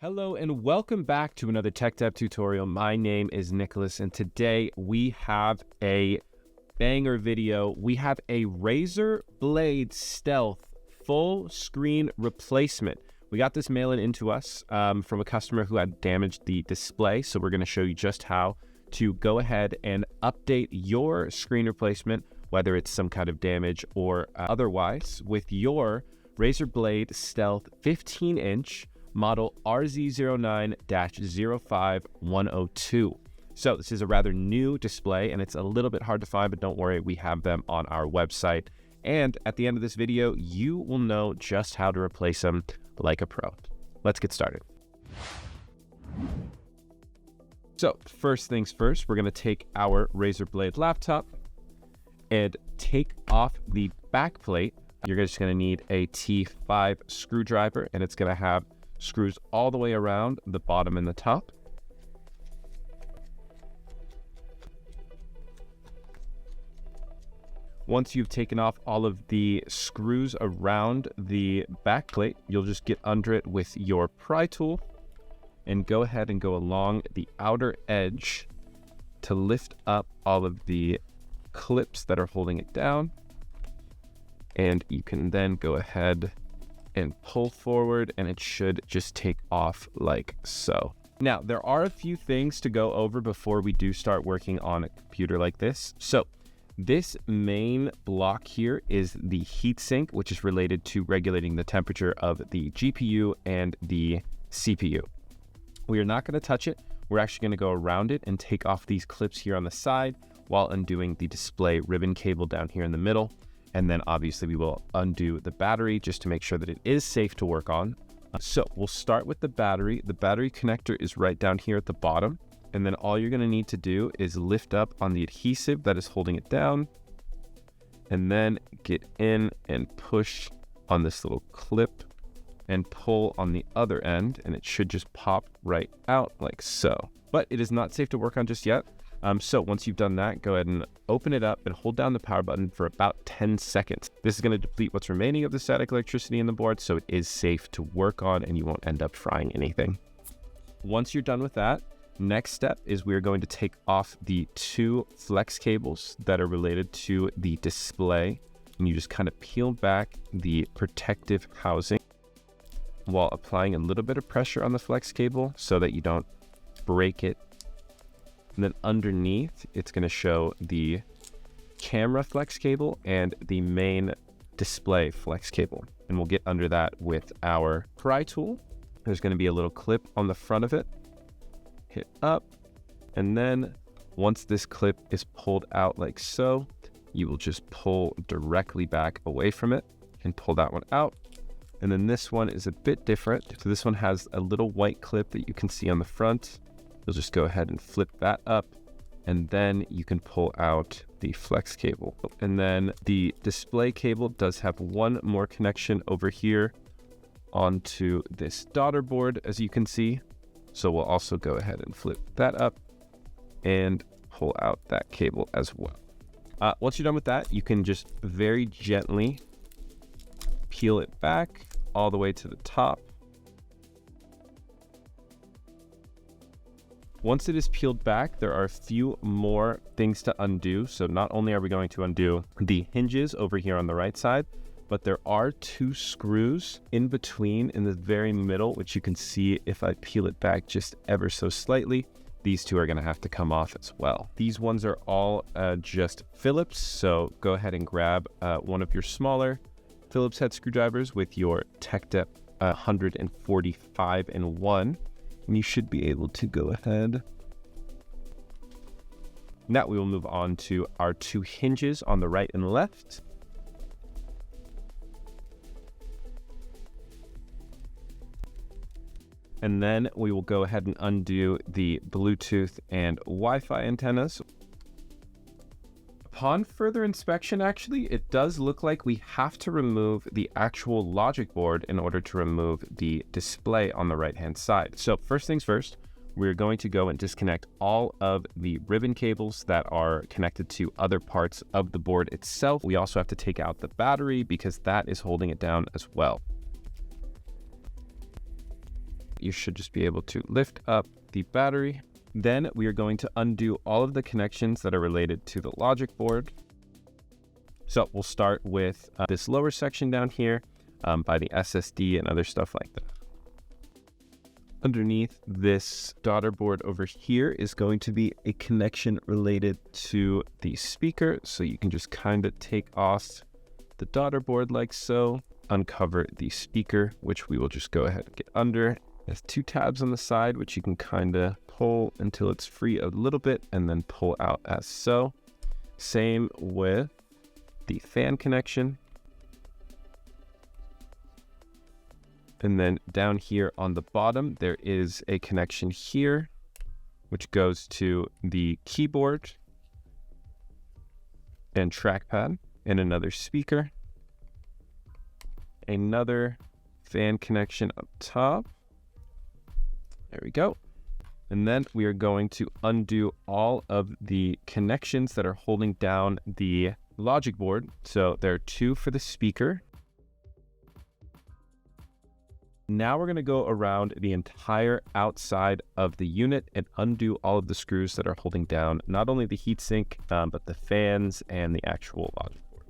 Hello and welcome back to another TEKDEP tutorial. My name is Nicholas and today we have a banger video. We have a Razer Blade Stealth full screen replacement. We got this mailed into us from a customer who had damaged the display. So we're going to show you just how to go ahead and update your screen replacement, whether it's some kind of damage or otherwise, with your Razer Blade Stealth 15-inch model RZ09-05102. So this is a rather new display and it's a little bit hard to find, but don't worry, we have them on our website. And at the end of this video, you will know just how to replace them like a pro. Let's get started. So first things first, we're going to take our Razer Blade laptop and take off the backplate. You're just going to need a T5 screwdriver and it's going to have screws all the way around the bottom and the top. Once you've taken off all of the screws around the backplate, you'll just get under it with your pry tool and go ahead and go along the outer edge to lift up all of the clips that are holding it down. And you can then go ahead and pull forward and it should just take off like so. Now, there are a few things to go over before we do start working on a computer like this. So this main block here is the heatsink, which is related to regulating the temperature of the GPU and the CPU. We are not going to touch it. We're actually going to go around it and take off these clips here on the side while undoing the display ribbon cable down here in the middle. And then obviously we will undo the battery just to make sure that it is safe to work on. So we'll start with the battery. The battery connector is right down here at the bottom. And then all you're going to need to do is lift up on the adhesive that is holding it down. And then get in and push on this little clip and pull on the other end. And it should just pop right out like so. But it is not safe to work on just yet. So once you've done that, go ahead and open it up and hold down the power button for about 10 seconds. This is going to deplete what's remaining of the static electricity in the board, so it is safe to work on and you won't end up frying anything. Once you're done with that, next step is we're going to take off the two flex cables that are related to the display. And you just kind of peel back the protective housing while applying a little bit of pressure on the flex cable so that you don't break it. And then underneath, it's going to show the camera flex cable and the main display flex cable. And we'll get under that with our pry tool. There's going to be a little clip on the front of it. Hit up. And then once this clip is pulled out like so, you will just pull directly back away from it and pull that one out. And then this one is a bit different. So this one has a little white clip that you can see on the front. You'll just go ahead and flip that up and then you can pull out the flex cable. And then the display cable does have one more connection over here onto this daughter board, as you can see. So we'll also go ahead and flip that up and pull out that cable as well. Once you're done with that, you can just very gently peel it back all the way to the top. Once it is peeled back, there are a few more things to undo. So not only are we going to undo the hinges over here on the right side, but there are two screws in between in the very middle, which you can see if I peel it back just ever so slightly. These two are going to have to come off as well. These ones are all just Phillips. So go ahead and grab one of your smaller Phillips head screwdrivers with your TEKDEP 145-in-1. And you should be able to go ahead. Now we will move on to our two hinges on the right and left. And then we will go ahead and undo the Bluetooth and Wi-Fi antennas. Upon further inspection, actually, it does look like we have to remove the actual logic board in order to remove the display on the right-hand side. So first things first, we're going to go and disconnect all of the ribbon cables that are connected to other parts of the board itself. We also have to take out the battery because that is holding it down as well. you should just be able to lift up the battery. Then we are going to undo all of the connections that are related to the logic board. So we'll start with this lower section down here by the SSD and other stuff like that. Underneath this daughter board over here is going to be a connection related to the speaker. So you can just kind of take off the daughter board like so, uncover the speaker, which we will just go ahead and get under. There's 2 tabs on the side, which you can kind of pull until it's free a little bit and then pull out as so. Same with the fan connection. And then down here on the bottom, there is a connection here, which goes to the keyboard and trackpad, and another speaker. Another fan connection up top. There we go. And then we are going to undo all of the connections that are holding down the logic board. So there are 2 for the speaker. Now we're going to go around the entire outside of the unit and undo all of the screws that are holding down not only the heatsink, but the fans and the actual logic board.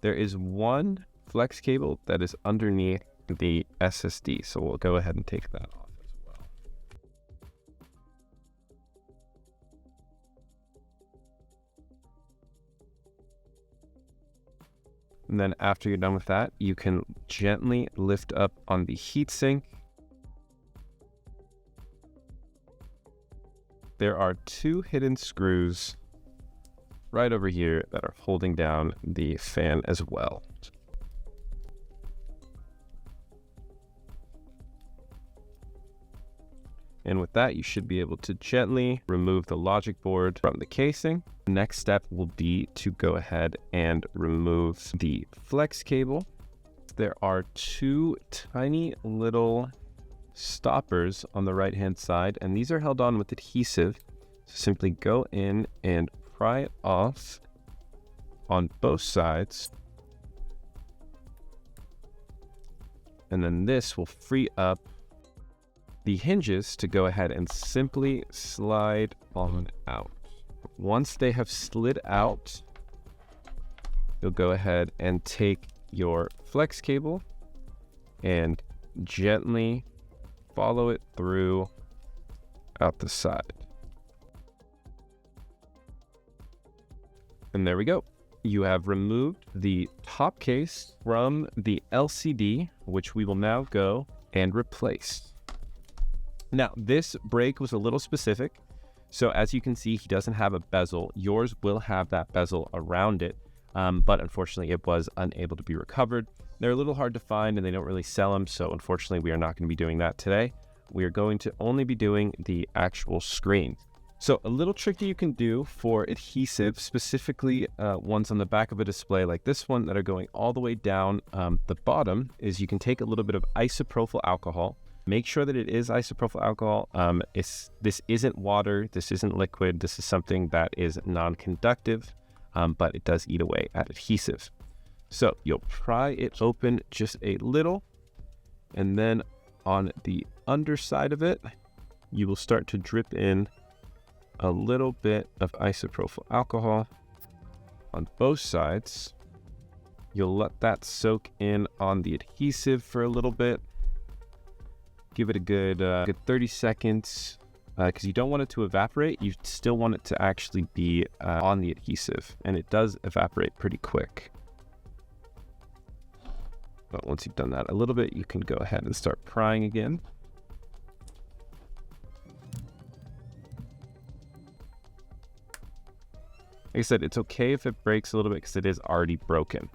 There is 1 flex cable that is underneath the SSD, so we'll go ahead and take that off. And then after you're done with that, you can gently lift up on the heatsink. There are 2 hidden screws right over here that are holding down the fan as well. And with that, you should be able to gently remove the logic board from the casing. The next step will be to go ahead and remove the flex cable. There are 2 tiny little stoppers on the right-hand side, and these are held on with adhesive. So simply go in and pry it off on both sides. And then this will free up the hinges to go ahead and simply slide on out. Once they have slid out, you'll go ahead and take your flex cable and gently follow it through out the side. And there we go. You have removed the top case from the LCD, which we will now go and replace. Now, this brake was a little specific. So as you can see, he doesn't have a bezel. Yours will have that bezel around it, but unfortunately it was unable to be recovered. They're a little hard to find and they don't really sell them. So unfortunately, we are not going to be doing that today. We are going to only be doing the actual screen. So a little trick that you can do for adhesive, specifically ones on the back of a display like this one that are going all the way down the bottom, is you can take a little bit of isopropyl alcohol. Make sure that it is isopropyl alcohol. This isn't water, this isn't liquid, this is something that is non-conductive, but it does eat away at adhesive. So you'll pry it open just a little, and then on the underside of it, you will start to drip in a little bit of isopropyl alcohol on both sides. You'll let that soak in on the adhesive for a little bit. Give it a good 30 seconds because you don't want it to evaporate. You still want it to actually be on the adhesive, and it does evaporate pretty quick. But once you've done that a little bit, you can go ahead and start prying again. Like I said, it's okay if it breaks a little bit because it is already broken.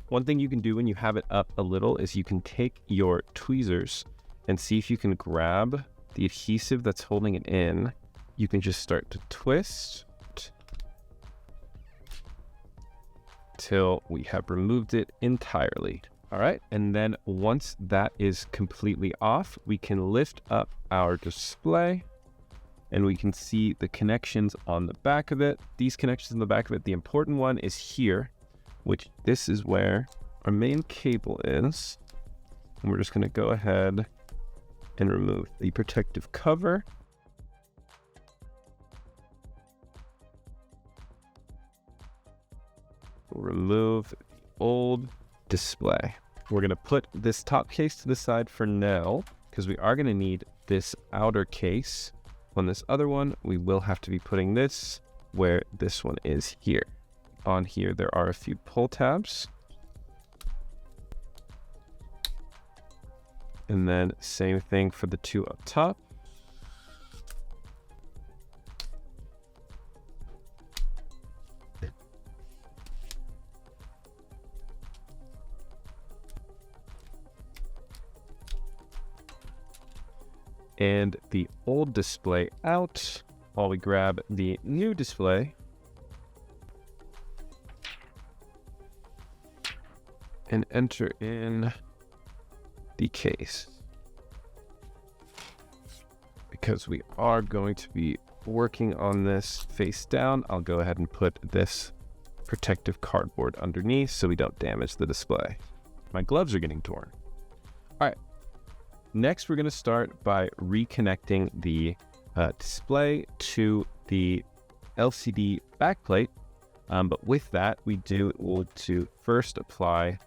One thing you can do when you have it up a little is you can take your tweezers and see if you can grab the adhesive that's holding it in. You can just start to twist till we have removed it entirely. All right, and then once that is completely off, we can lift up our display and we can see the connections on the back of it. These connections on the back of it, the important one is here, which this is where our main cable is. And we're just going to go ahead and remove the protective cover. We'll remove the old display. We're going to put this top case to the side for now, because we are going to need this outer case. On this other one, we will have to be putting this where this one is here. On here, there are a few pull tabs. And then same thing for the two up top. And the old display out while we grab the new display and enter in the case. Because we are going to be working on this face down, I'll go ahead and put this protective cardboard underneath so we don't damage the display. My gloves are getting torn. All right. Next, we're going to start by reconnecting the display to the LCD backplate. But with that, we do want to first apply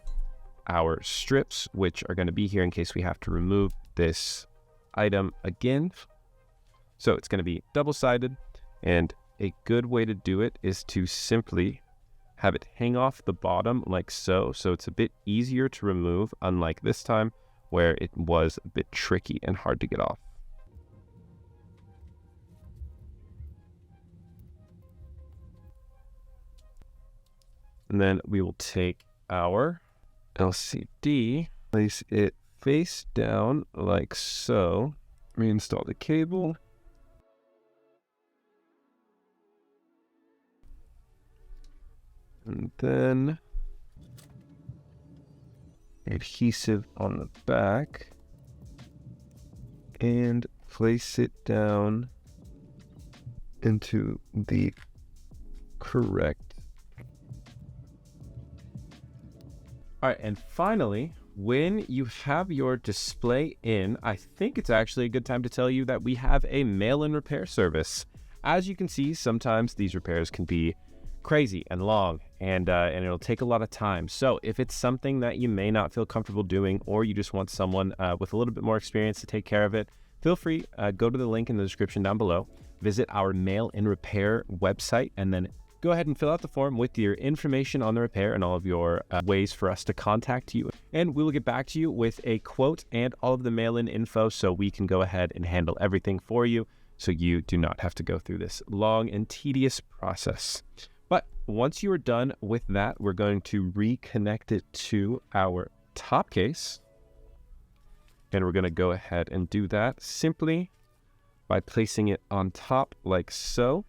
our strips, which are going to be here in case we have to remove this item again. So it's going to be double-sided, and a good way to do it is to simply have it hang off the bottom like so. So it's a bit easier to remove, unlike this time, where it was a bit tricky and hard to get off. And then we will take our LCD, place it face down like so, reinstall the cable, and then adhesive on the back, and place it down into the correct. All right, and finally, when you have your display in, I think it's actually a good time to tell you that we have a mail-in repair service. As you can see, sometimes these repairs can be crazy and long, and it'll take a lot of time. So if it's something that you may not feel comfortable doing, or you just want someone with a little bit more experience to take care of it, feel free, go to the link in the description down below, visit our mail-in repair website, and then go ahead and fill out the form with your information on the repair and all of your ways for us to contact you. And we will get back to you with a quote and all of the mail-in info so we can go ahead and handle everything for you so you do not have to go through this long and tedious process. But once you are done with that, we're going to reconnect it to our top case. And we're going to go ahead and do that simply by placing it on top like so,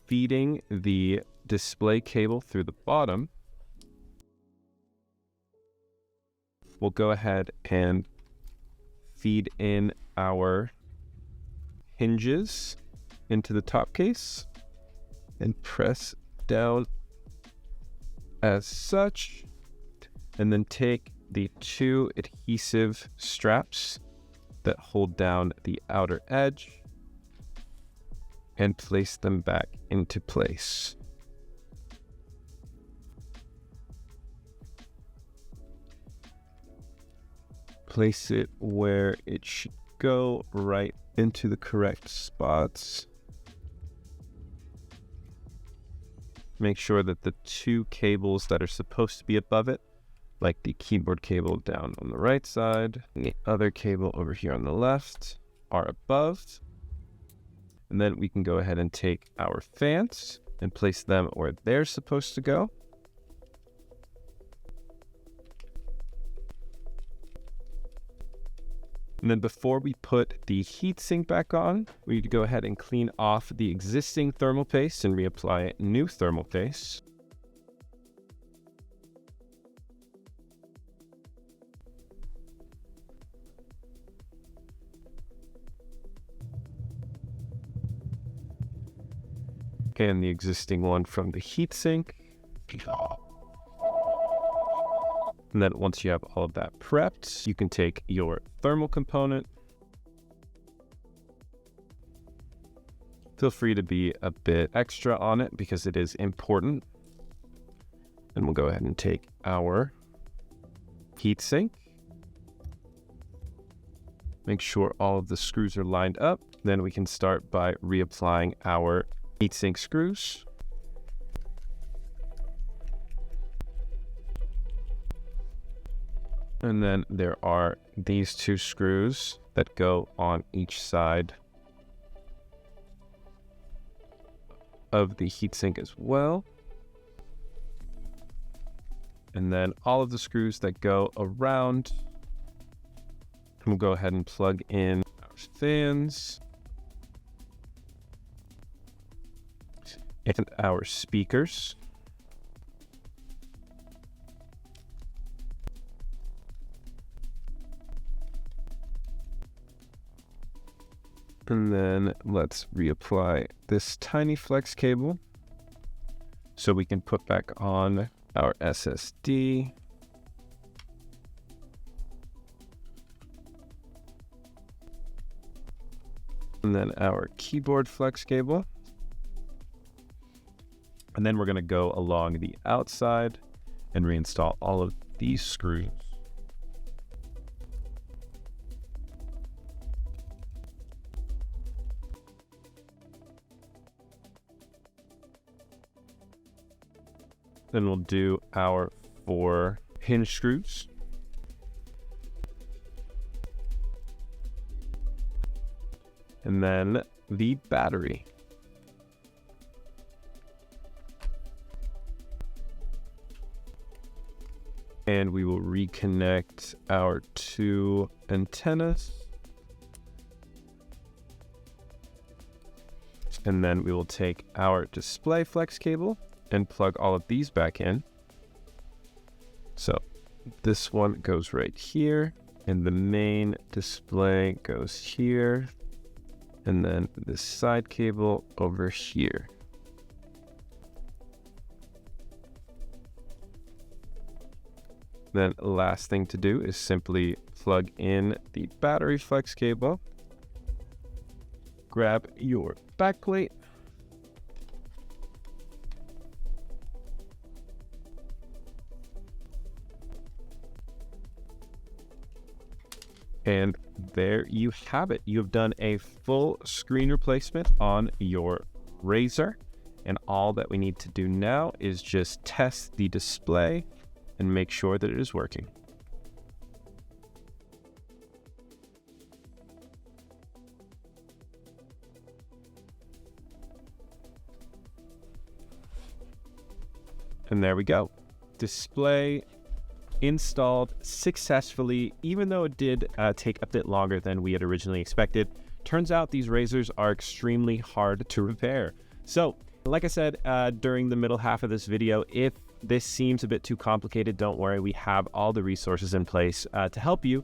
feeding the display cable through the bottom. We'll go ahead and feed in our hinges into the top case and press down as such, and then take the two adhesive straps that hold down the outer edge and place them back into place. Place it where it should go, right into the correct spots. Make sure that the two cables that are supposed to be above it, like the keyboard cable down on the right side and the other cable over here on the left, are above. And then we can go ahead and take our fans and place them where they're supposed to go. And then before we put the heatsink back on, we need to go ahead and clean off the existing thermal paste and reapply new thermal paste. and the existing one from the heatsink. And then once you have all of that prepped, you can take your thermal component. Feel free to be a bit extra on it because it is important. And we'll go ahead and take our heatsink. Make sure all of the screws are lined up. Then we can start by reapplying our heatsink screws. And then there are these two screws that go on each side of the heatsink as well. And then all of the screws that go around. We'll go ahead and plug in our fans and our speakers. And then let's reapply this tiny flex cable so we can put back on our SSD. And then our keyboard flex cable. And then we're going to go along the outside and reinstall all of these screws. Then we'll do our 4 hinge screws. And then the battery. And we will reconnect our 2 antennas. And then we will take our display flex cable and plug all of these back in. So this one goes right here, and the main display goes here, and then this side cable over here. Then last thing to do is simply plug in the battery flex cable, grab your backplate, and there you have it. You've done a full screen replacement on your Razer, and all that we need to do now is just test the display and make sure that it is working. And there we go. Display installed successfully, even though it did take a bit longer than we had originally expected. Turns out these Razers are extremely hard to repair. So, like I said during the middle half of this video, if this seems a bit too complicated, don't worry. We have all the resources in place to help you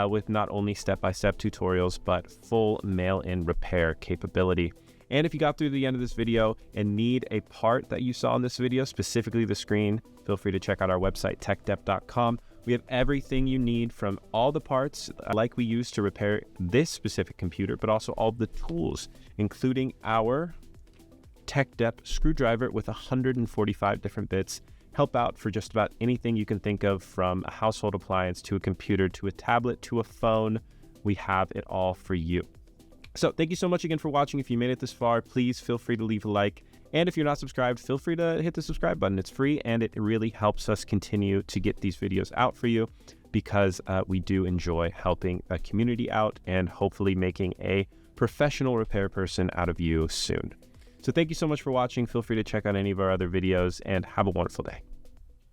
with not only step-by-step tutorials, but full mail-in repair capability. And if you got through the end of this video and need a part that you saw in this video, specifically the screen, feel free to check out our website, TEKDEP.com. We have everything you need, from all the parts like we use to repair this specific computer, but also all the tools, including our TEKDEP screwdriver with 145 different bits. Help out for just about anything you can think of, from a household appliance to a computer to a tablet to a phone. We have it all for you. So thank you so much again for watching. If you made it this far, please feel free to leave a like. And if you're not subscribed, feel free to hit the subscribe button. It's free, and it really helps us continue to get these videos out for you, because we do enjoy helping a community out and hopefully making a professional repair person out of you soon. So thank you so much for watching. Feel free to check out any of our other videos, and have a wonderful day.